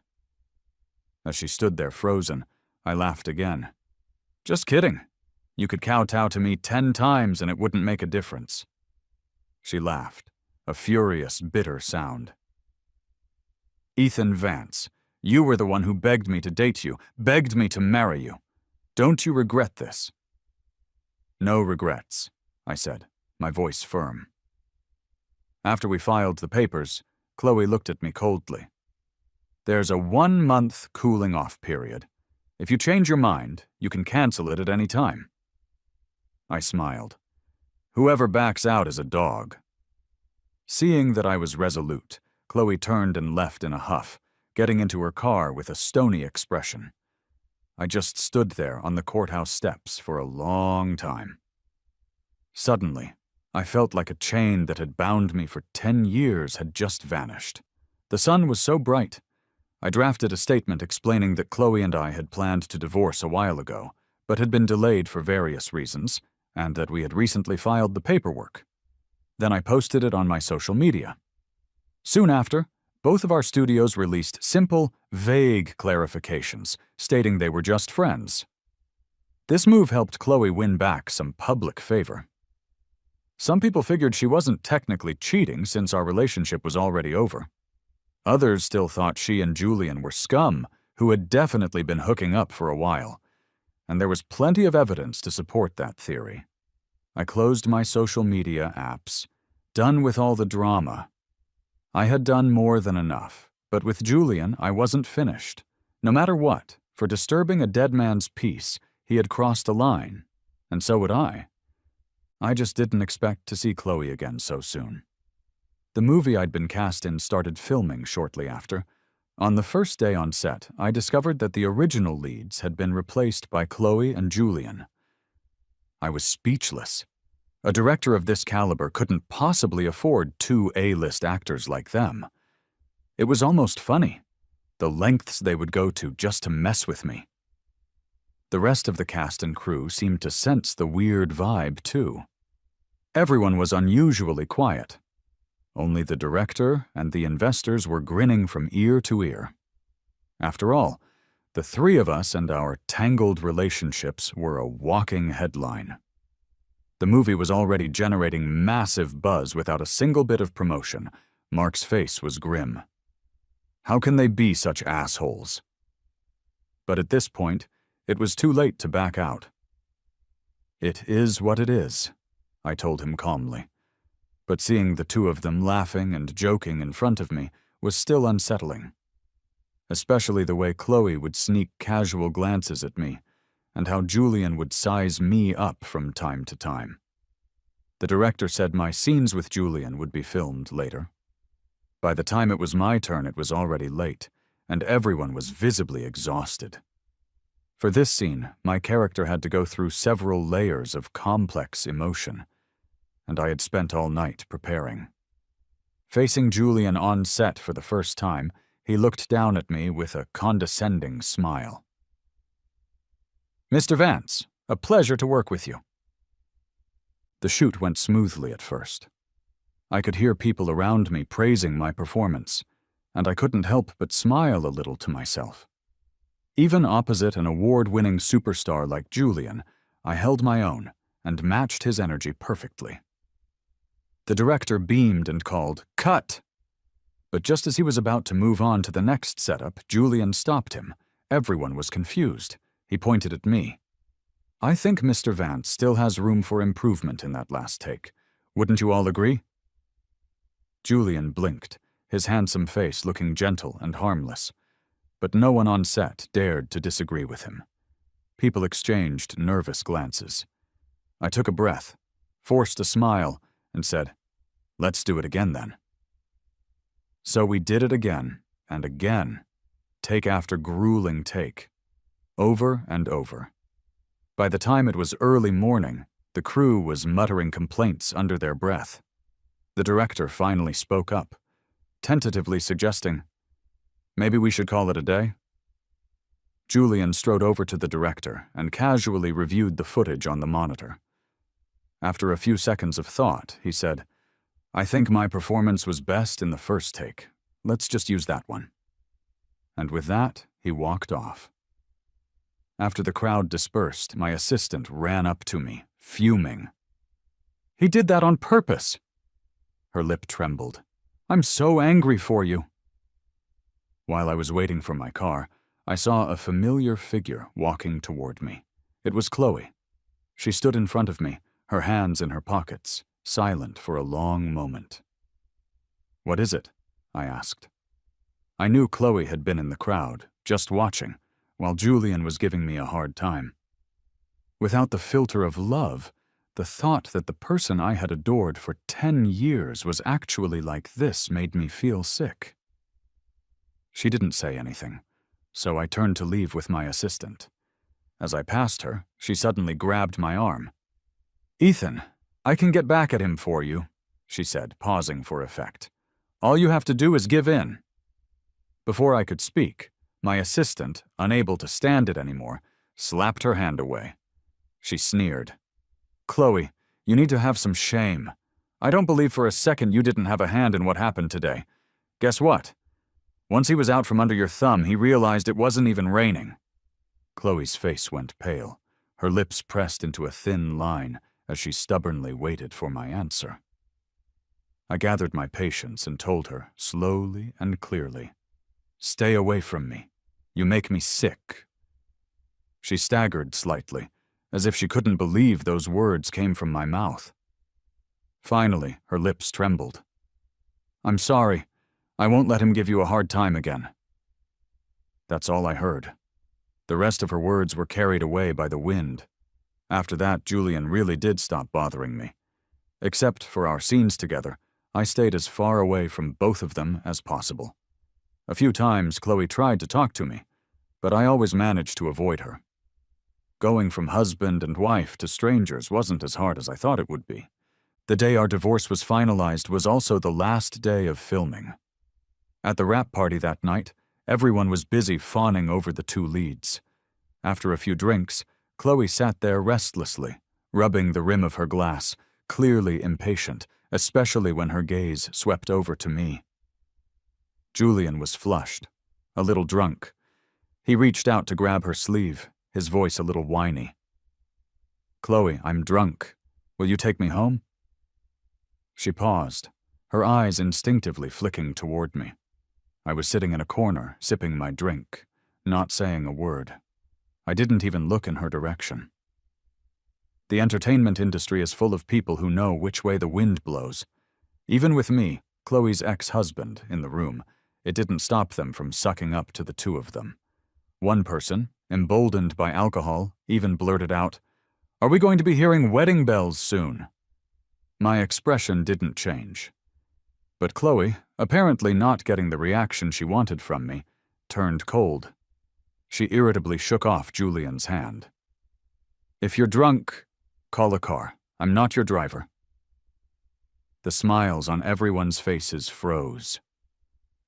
As she stood there frozen, I laughed again. Just kidding. You could kowtow to me 10 times and it wouldn't make a difference. She laughed, a furious, bitter sound. Ethan Vance, you were the one who begged me to date you, begged me to marry you. Don't you regret this? No regrets, I said, my voice firm. After we filed the papers, Chloe looked at me coldly. There's a 1-month cooling-off period. If you change your mind, you can cancel it at any time. I smiled. Whoever backs out is a dog. Seeing that I was resolute, Chloe turned and left in a huff, getting into her car with a stony expression. I just stood there on the courthouse steps for a long time. Suddenly, I felt like a chain that had bound me for 10 years had just vanished. The sun was so bright. I drafted a statement explaining that Chloe and I had planned to divorce a while ago, but had been delayed for various reasons, and that we had recently filed the paperwork. Then I posted it on my social media. Soon after, both of our studios released simple, vague clarifications, stating they were just friends. This move helped Chloe win back some public favor. Some people figured she wasn't technically cheating since our relationship was already over. Others still thought she and Julian were scum, who had definitely been hooking up for a while, and there was plenty of evidence to support that theory. I closed my social media apps, done with all the drama. I had done more than enough, but with Julian, I wasn't finished. No matter what, for disturbing a dead man's peace, he had crossed a line, and so would I. I just didn't expect to see Chloe again so soon. The movie I'd been cast in started filming shortly after. On the first day on set, I discovered that the original leads had been replaced by Chloe and Julian. I was speechless. A director of this caliber couldn't possibly afford two A-list actors like them. It was almost funny, the lengths they would go to just to mess with me. The rest of the cast and crew seemed to sense the weird vibe, too. Everyone was unusually quiet. Only the director and the investors were grinning from ear to ear. After all, the three of us and our tangled relationships were a walking headline. The movie was already generating massive buzz without a single bit of promotion. Mark's face was grim. How can they be such assholes? But at this point, it was too late to back out. It is what it is, I told him calmly. But seeing the two of them laughing and joking in front of me was still unsettling. Especially the way Chloe would sneak casual glances at me, and how Julian would size me up from time to time. The director said my scenes with Julian would be filmed later. By the time it was my turn, it was already late, and everyone was visibly exhausted. For this scene, my character had to go through several layers of complex emotion, and I had spent all night preparing. Facing Julian on set for the first time, he looked down at me with a condescending smile. "Mr. Vance, a pleasure to work with you." The shoot went smoothly at first. I could hear people around me praising my performance, and I couldn't help but smile a little to myself. Even opposite an award-winning superstar like Julian, I held my own and matched his energy perfectly. The director beamed and called, "Cut!" But just as he was about to move on to the next setup, Julian stopped him. Everyone was confused. He pointed at me. "I think Mr. Vance still has room for improvement in that last take. Wouldn't you all agree?" Julian blinked, his handsome face looking gentle and harmless. But no one on set dared to disagree with him. People exchanged nervous glances. I took a breath, forced a smile, and said, "Let's do it again then." So we did it again, and again, take after grueling take, over and over. By the time it was early morning, the crew was muttering complaints under their breath. The director finally spoke up, tentatively suggesting, "Maybe we should call it a day?" Julian strode over to the director and casually reviewed the footage on the monitor. After a few seconds of thought, he said, "I think my performance was best in the first take. Let's just use that one." And with that, he walked off. After the crowd dispersed, my assistant ran up to me, fuming. "He did that on purpose." Her lip trembled. "I'm so angry for you." While I was waiting for my car, I saw a familiar figure walking toward me. It was Chloe. She stood in front of me, her hands in her pockets, silent for a long moment. "What is it?" I asked. I knew Chloe had been in the crowd, just watching, while Julian was giving me a hard time. Without the filter of love, the thought that the person I had adored for 10 years was actually like this made me feel sick. She didn't say anything, so I turned to leave with my assistant. As I passed her, she suddenly grabbed my arm. "Ethan, I can get back at him for you," she said, pausing for effect. "All you have to do is give in." Before I could speak, my assistant, unable to stand it anymore, slapped her hand away. She sneered. "Chloe, you need to have some shame. I don't believe for a second you didn't have a hand in what happened today. Guess what? Once he was out from under your thumb, he realized it wasn't even raining." Chloe's face went pale, her lips pressed into a thin line as she stubbornly waited for my answer. I gathered my patience and told her, slowly and clearly, "Stay away from me. You make me sick." She staggered slightly, as if she couldn't believe those words came from my mouth. Finally, her lips trembled. "I'm sorry. I won't let him give you a hard time again." That's all I heard. The rest of her words were carried away by the wind. After that, Julian really did stop bothering me. Except for our scenes together, I stayed as far away from both of them as possible. A few times, Chloe tried to talk to me, but I always managed to avoid her. Going from husband and wife to strangers wasn't as hard as I thought it would be. The day our divorce was finalized was also the last day of filming. At the wrap party that night, everyone was busy fawning over the two leads. After a few drinks, Chloe sat there restlessly, rubbing the rim of her glass, clearly impatient, especially when her gaze swept over to me. Julian was flushed, a little drunk. He reached out to grab her sleeve, his voice a little whiny. "Chloe, I'm drunk. Will you take me home?" She paused, her eyes instinctively flicking toward me. I was sitting in a corner, sipping my drink, not saying a word. I didn't even look in her direction. The entertainment industry is full of people who know which way the wind blows. Even with me, Chloe's ex-husband, in the room, it didn't stop them from sucking up to the two of them. One person, emboldened by alcohol, even blurted out, "Are we going to be hearing wedding bells soon?" My expression didn't change. But Chloe, apparently not getting the reaction she wanted from me, turned cold. She irritably shook off Julian's hand. "If you're drunk, call a car. I'm not your driver." The smiles on everyone's faces froze.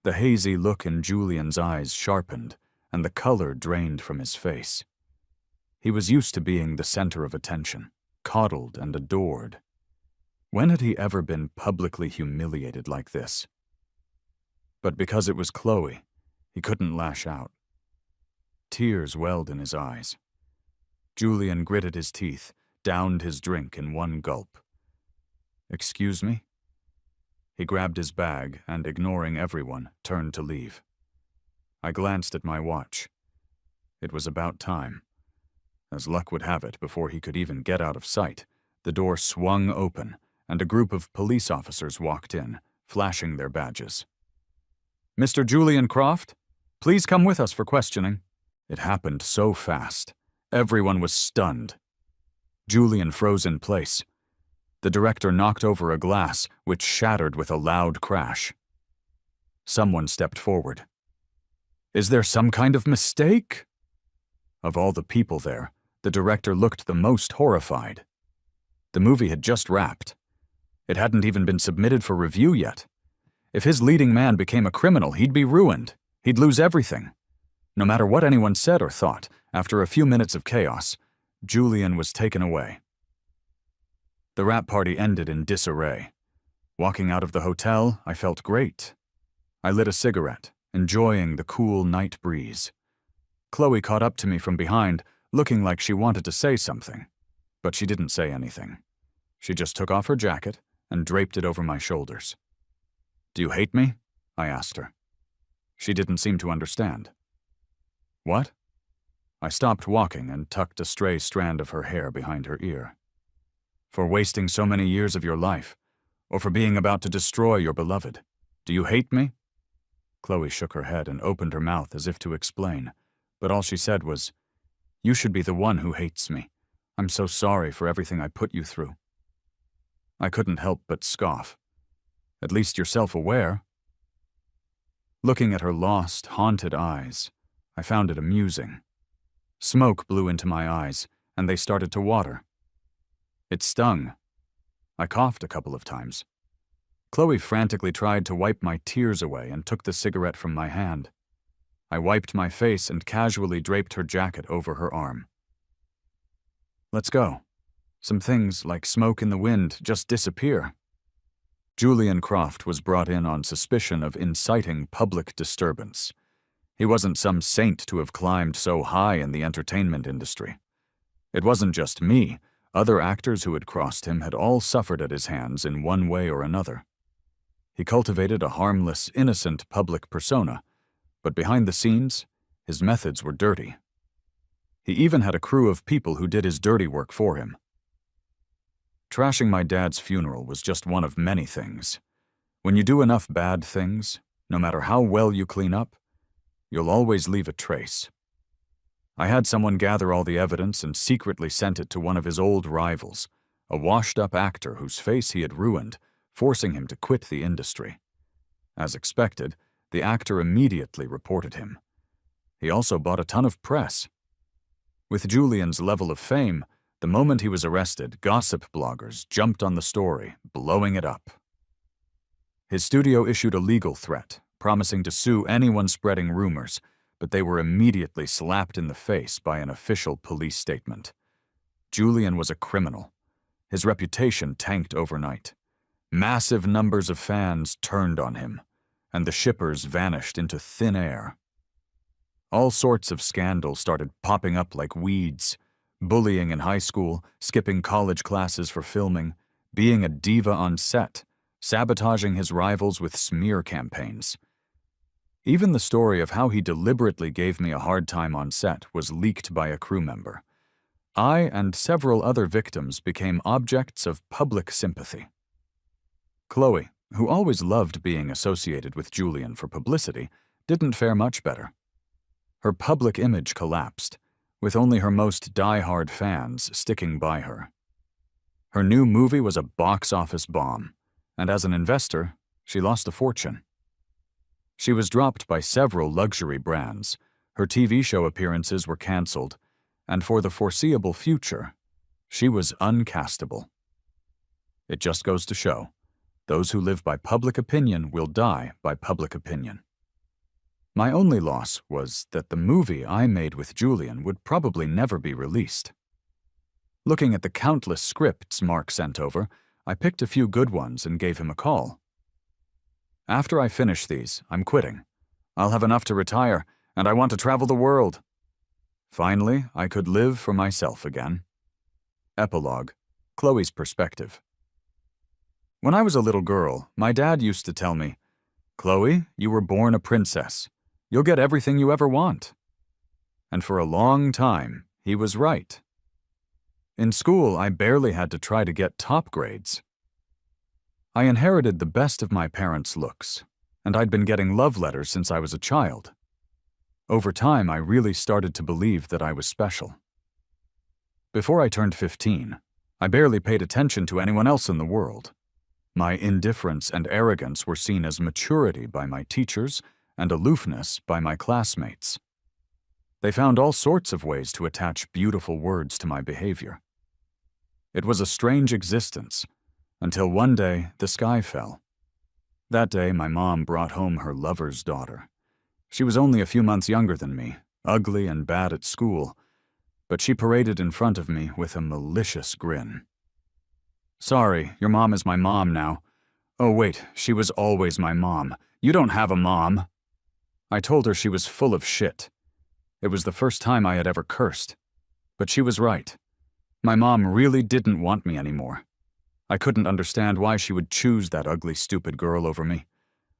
The hazy look in Julian's eyes sharpened, and the color drained from his face. He was used to being the center of attention, coddled and adored. When had he ever been publicly humiliated like this? But because it was Chloe, he couldn't lash out. Tears welled in his eyes. Julian gritted his teeth, downed his drink in one gulp. "Excuse me?" He grabbed his bag and, ignoring everyone, turned to leave. I glanced at my watch. It was about time. As luck would have it, before he could even get out of sight, the door swung open, and a group of police officers walked in, flashing their badges. "Mr. Julian Croft, please come with us for questioning." It happened so fast. Everyone was stunned. Julian froze in place. The director knocked over a glass, which shattered with a loud crash. Someone stepped forward. "Is there some kind of mistake?" Of all the people there, the director looked the most horrified. The movie had just wrapped. It hadn't even been submitted for review yet. If his leading man became a criminal, he'd be ruined. He'd lose everything. No matter what anyone said or thought, after a few minutes of chaos, Julian was taken away. The wrap party ended in disarray. Walking out of the hotel, I felt great. I lit a cigarette, enjoying the cool night breeze. Chloe caught up to me from behind, looking like she wanted to say something, but she didn't say anything. She just took off her jacket and draped it over my shoulders. "Do you hate me?" I asked her. She didn't seem to understand. "What?" I stopped walking and tucked a stray strand of her hair behind her ear. "For wasting so many years of your life, or for being about to destroy your beloved. Do you hate me?" Chloe shook her head and opened her mouth as if to explain, but all she said was, "You should be the one who hates me. I'm so sorry for everything I put you through." I couldn't help but scoff. "At least you're self-aware." Looking at her lost, haunted eyes, I found it amusing. Smoke blew into my eyes, and they started to water. It stung. I coughed a couple of times. Chloe frantically tried to wipe my tears away and took the cigarette from my hand. I wiped my face and casually draped her jacket over her arm. "Let's go. Some things, like smoke in the wind, just disappear." Julian Croft was brought in on suspicion of inciting public disturbance. He wasn't some saint to have climbed so high in the entertainment industry. It wasn't just me. Other actors who had crossed him had all suffered at his hands in one way or another. He cultivated a harmless, innocent public persona, but behind the scenes, his methods were dirty. He even had a crew of people who did his dirty work for him. Trashing my dad's funeral was just one of many things. When you do enough bad things, no matter how well you clean up, you'll always leave a trace. I had someone gather all the evidence and secretly sent it to one of his old rivals, a washed-up actor whose face he had ruined, forcing him to quit the industry. As expected, the actor immediately reported him. He also bought a ton of press. With Julian's level of fame, the moment he was arrested, gossip bloggers jumped on the story, blowing it up. His studio issued a legal threat, promising to sue anyone spreading rumors, but they were immediately slapped in the face by an official police statement. Julian was a criminal. His reputation tanked overnight. Massive numbers of fans turned on him, and the shippers vanished into thin air. All sorts of scandals started popping up like weeds. Bullying in high school, skipping college classes for filming, being a diva on set, sabotaging his rivals with smear campaigns. Even the story of how he deliberately gave me a hard time on set was leaked by a crew member. I and several other victims became objects of public sympathy. Chloe, who always loved being associated with Julian for publicity, didn't fare much better. Her public image collapsed, with only her most die-hard fans sticking by her. Her new movie was a box office bomb, and as an investor, she lost a fortune. She was dropped by several luxury brands, her TV show appearances were canceled, and for the foreseeable future, she was uncastable. It just goes to show, those who live by public opinion will die by public opinion. My only loss was that the movie I made with Julian would probably never be released. Looking at the countless scripts Mark sent over, I picked a few good ones and gave him a call. After I finish these, I'm quitting. I'll have enough to retire, and I want to travel the world. Finally, I could live for myself again. Epilogue, Chloe's perspective. When I was a little girl, my dad used to tell me, "Chloe, you were born a princess. You'll get everything you ever want." And for a long time, he was right. In school, I barely had to try to get top grades. I inherited the best of my parents' looks, and I'd been getting love letters since I was a child. Over time, I really started to believe that I was special. Before I turned 15, I barely paid attention to anyone else in the world. My indifference and arrogance were seen as maturity by my teachers and aloofness by my classmates. They found all sorts of ways to attach beautiful words to my behavior. It was a strange existence, until one day the sky fell. That day my mom brought home her lover's daughter. She was only a few months younger than me, ugly and bad at school, but she paraded in front of me with a malicious grin. "Sorry, your mom is my mom now." "Oh wait, she was always my mom. You don't have a mom." I told her she was full of shit. It was the first time I had ever cursed. But she was right. My mom really didn't want me anymore. I couldn't understand why she would choose that ugly, stupid girl over me.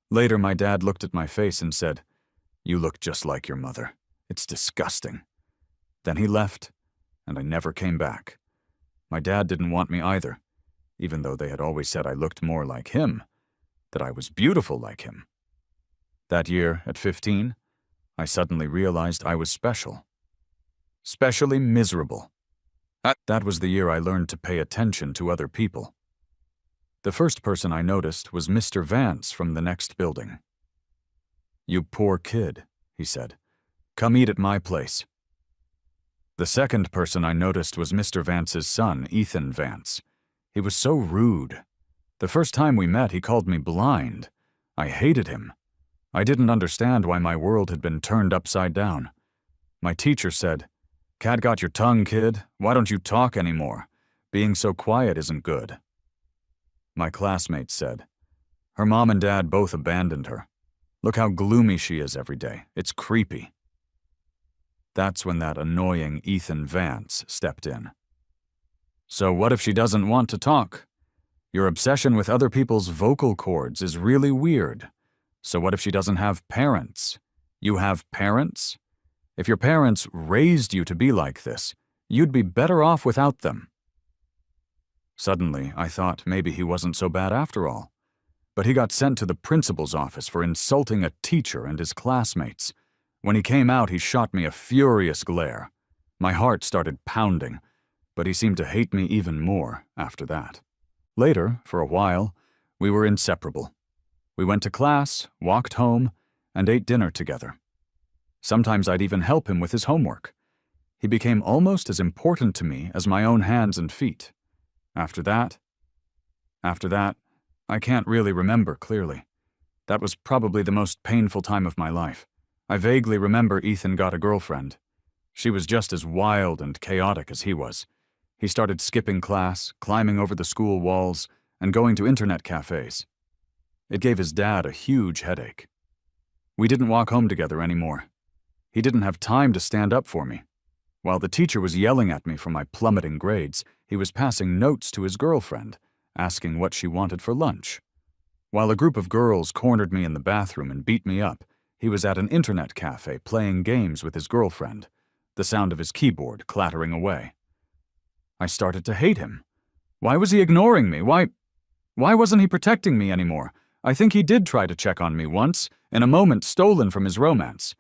Later, my dad looked at my face and said, "You look just like your mother. It's disgusting." Then he left, and I never came back. My dad didn't want me either, even though they had always said I looked more like him, that I was beautiful like him. That year, at 15, I suddenly realized I was special. Specially miserable. That was the year I learned to pay attention to other people. The first person I noticed was Mr. Vance from the next building. "You poor kid," he said. "Come eat at my place." The second person I noticed was Mr. Vance's son, Ethan Vance. He was so rude. The first time we met, he called me blind. I hated him. I didn't understand why my world had been turned upside down. My teacher said, "Cat got your tongue, kid. Why don't you talk anymore? Being so quiet isn't good." My classmates said, "Her mom and dad both abandoned her. Look how gloomy she is every day. It's creepy." That's when that annoying Ethan Vance stepped in. "So what if she doesn't want to talk? Your obsession with other people's vocal cords is really weird. So what if she doesn't have parents? You have parents? If your parents raised you to be like this, you'd be better off without them." Suddenly, I thought maybe he wasn't so bad after all. But he got sent to the principal's office for insulting a teacher and his classmates. When he came out, he shot me a furious glare. My heart started pounding, but he seemed to hate me even more after that. Later, for a while, we were inseparable. We went to class, walked home, and ate dinner together. Sometimes I'd even help him with his homework. He became almost as important to me as my own hands and feet. After that, I can't really remember clearly. That was probably the most painful time of my life. I vaguely remember Ethan got a girlfriend. She was just as wild and chaotic as he was. He started skipping class, climbing over the school walls, and going to internet cafes. It gave his dad a huge headache. We didn't walk home together anymore. He didn't have time to stand up for me. While the teacher was yelling at me for my plummeting grades, he was passing notes to his girlfriend, asking what she wanted for lunch. While a group of girls cornered me in the bathroom and beat me up, he was at an internet cafe playing games with his girlfriend, the sound of his keyboard clattering away. I started to hate him. Why was he ignoring me? Why wasn't he protecting me anymore? I think he did try to check on me once, in a moment stolen from his romance.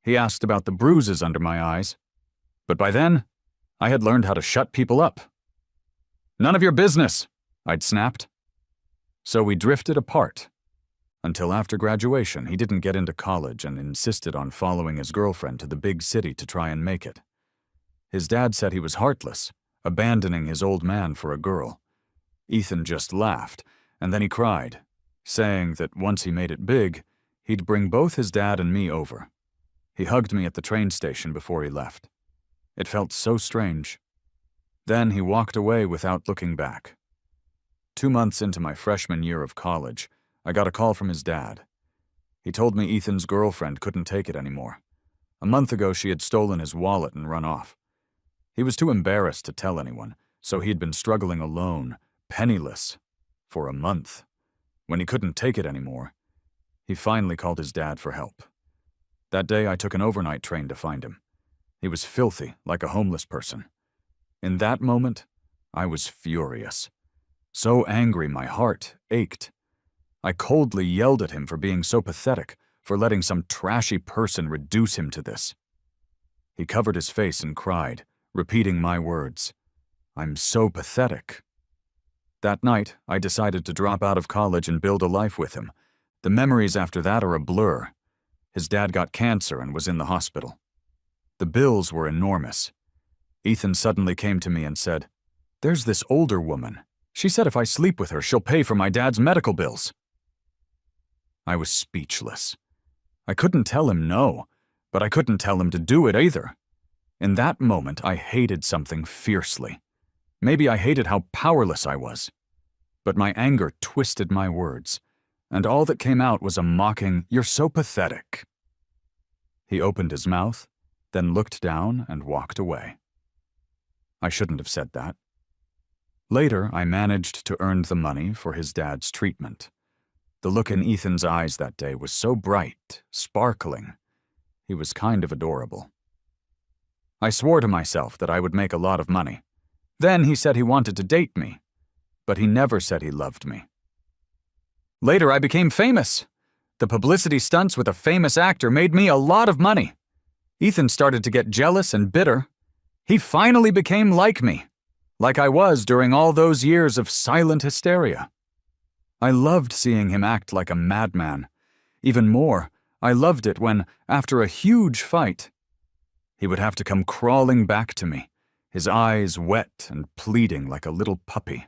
He asked about the bruises under my eyes. But by then, I had learned how to shut people up. "None of your business," I'd snapped. So we drifted apart. Until after graduation, he didn't get into college and insisted on following his girlfriend to the big city to try and make it. His dad said he was heartless, abandoning his old man for a girl. Ethan just laughed, and then he cried, saying that once he made it big, he'd bring both his dad and me over. He hugged me at the train station before he left. It felt so strange. Then he walked away without looking back. 2 months into my freshman year of college, I got a call from his dad. He told me Ethan's girlfriend couldn't take it anymore. A month ago, she had stolen his wallet and run off. He was too embarrassed to tell anyone, so he'd been struggling alone, penniless, for a month. When he couldn't take it anymore, he finally called his dad for help. That day, I took an overnight train to find him. He was filthy, like a homeless person. In that moment, I was furious. So angry my heart ached. I coldly yelled at him for being so pathetic, for letting some trashy person reduce him to this. He covered his face and cried, repeating my words. "I'm so pathetic." That night, I decided to drop out of college and build a life with him. The memories after that are a blur. His dad got cancer and was in the hospital. The bills were enormous. Ethan suddenly came to me and said, "There's this older woman. She said if I sleep with her, she'll pay for my dad's medical bills." I was speechless. I couldn't tell him no, but I couldn't tell him to do it either. In that moment, I hated something fiercely. Maybe I hated how powerless I was. But my anger twisted my words, and all that came out was a mocking, "You're so pathetic." He opened his mouth, then looked down and walked away. I shouldn't have said that. Later, I managed to earn the money for his dad's treatment. The look in Ethan's eyes that day was so bright, sparkling. He was kind of adorable. I swore to myself that I would make a lot of money. Then he said he wanted to date me, but he never said he loved me. Later, I became famous. The publicity stunts with a famous actor made me a lot of money. Ethan started to get jealous and bitter. He finally became like me, like I was during all those years of silent hysteria. I loved seeing him act like a madman. Even more, I loved it when, after a huge fight, he would have to come crawling back to me, his eyes wet and pleading like a little puppy.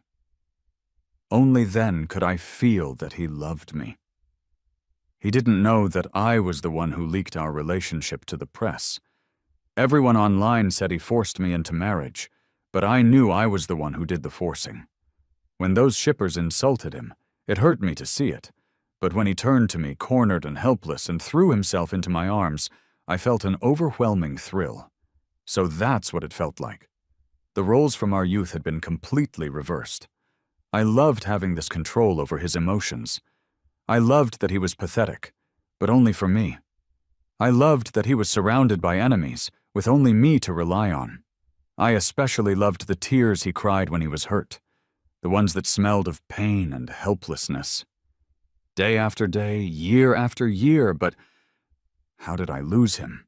Only then could I feel that he loved me. He didn't know that I was the one who leaked our relationship to the press. Everyone online said he forced me into marriage, but I knew I was the one who did the forcing. When those shippers insulted him, it hurt me to see it, but when he turned to me, cornered and helpless, and threw himself into my arms, I felt an overwhelming thrill. So that's what it felt like. The roles from our youth had been completely reversed. I loved having this control over his emotions. I loved that he was pathetic, but only for me. I loved that he was surrounded by enemies, with only me to rely on. I especially loved the tears he cried when he was hurt, the ones that smelled of pain and helplessness. Day after day, year after year, but How did I lose him?